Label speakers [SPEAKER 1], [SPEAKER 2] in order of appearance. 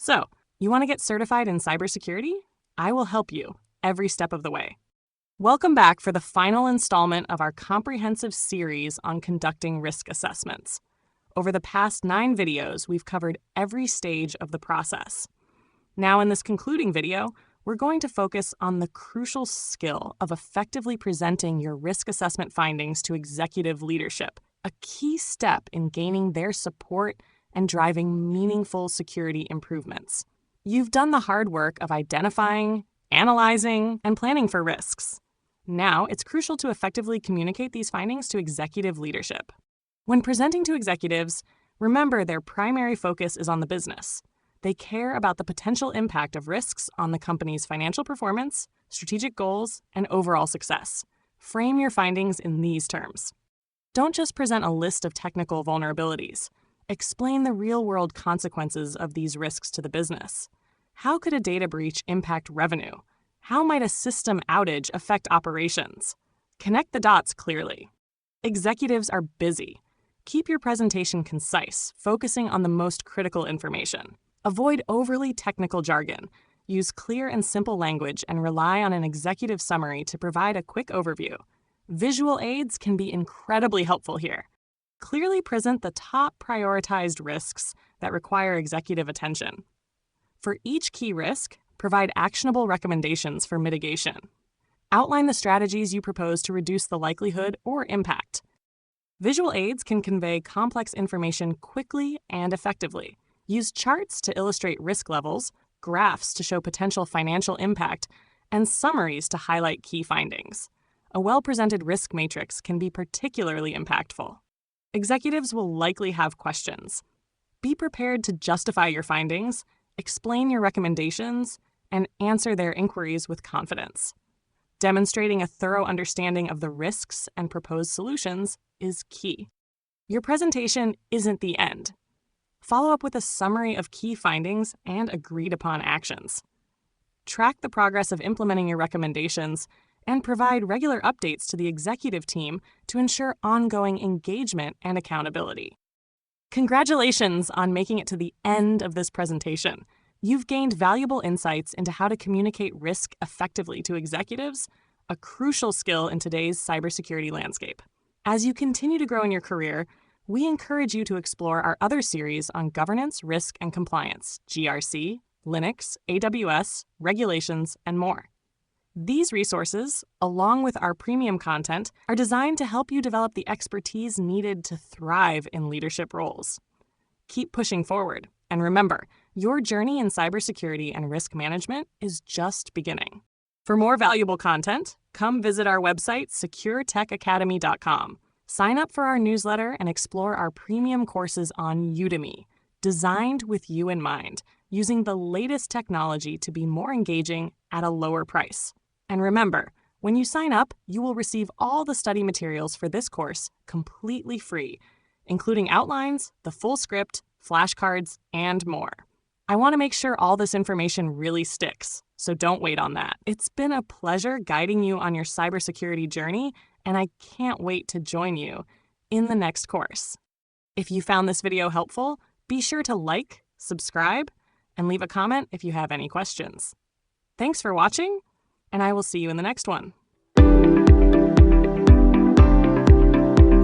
[SPEAKER 1] So, you want to get certified in cybersecurity? I will help you every step of the way. Welcome back for the final installment of our comprehensive series on conducting risk assessments. Over the past 9 videos, we've covered every stage of the process. Now, in this concluding video, we're going to focus on the crucial skill of effectively presenting your risk assessment findings to executive leadership, a key step in gaining their support and driving meaningful security improvements. You've done the hard work of identifying, analyzing, and planning for risks. Now, it's crucial to effectively communicate these findings to executive leadership. When presenting to executives, remember their primary focus is on the business. They care about the potential impact of risks on the company's financial performance, strategic goals, and overall success. Frame your findings in these terms. Don't just present a list of technical vulnerabilities. Explain the real-world consequences of these risks to the business. How could a data breach impact revenue? How might a system outage affect operations? Connect the dots clearly. Executives are busy. Keep your presentation concise, focusing on the most critical information. Avoid overly technical jargon. Use clear and simple language and rely on an executive summary to provide a quick overview. Visual aids can be incredibly helpful here. Clearly present the top prioritized risks that require executive attention. For each key risk, provide actionable recommendations for mitigation. Outline the strategies you propose to reduce the likelihood or impact. Visual aids can convey complex information quickly and effectively. Use charts to illustrate risk levels, graphs to show potential financial impact, and summaries to highlight key findings. A well-presented risk matrix can be particularly impactful. Executives will likely have questions. Be prepared to justify your findings, explain your recommendations, and answer their inquiries with confidence. Demonstrating a thorough understanding of the risks and proposed solutions is key. Your presentation isn't the end. Follow up with a summary of key findings and agreed-upon actions. Track the progress of implementing your recommendations and provide regular updates to the executive team to ensure ongoing engagement and accountability. Congratulations on making it to the end of this presentation. You've gained valuable insights into how to communicate risk effectively to executives, a crucial skill in today's cybersecurity landscape. As you continue to grow in your career, we encourage you to explore our other series on governance, risk, and compliance, GRC, Linux, AWS, regulations, and more. These resources, along with our premium content, are designed to help you develop the expertise needed to thrive in leadership roles. Keep pushing forward, and remember, your journey in cybersecurity and risk management is just beginning. For more valuable content, come visit our website, securetechacademy.com. Sign up for our newsletter and explore our premium courses on Udemy, designed with you in mind, using the latest technology to be more engaging at a lower price. And remember, when you sign up, you will receive all the study materials for this course completely free, including outlines, the full script, flashcards, and more. I want to make sure all this information really sticks, so don't wait on that. It's been a pleasure guiding you on your cybersecurity journey, and I can't wait to join you in the next course. If you found this video helpful, be sure to like, subscribe, and leave a comment if you have any questions. Thanks for watching, and I will see you in the next one.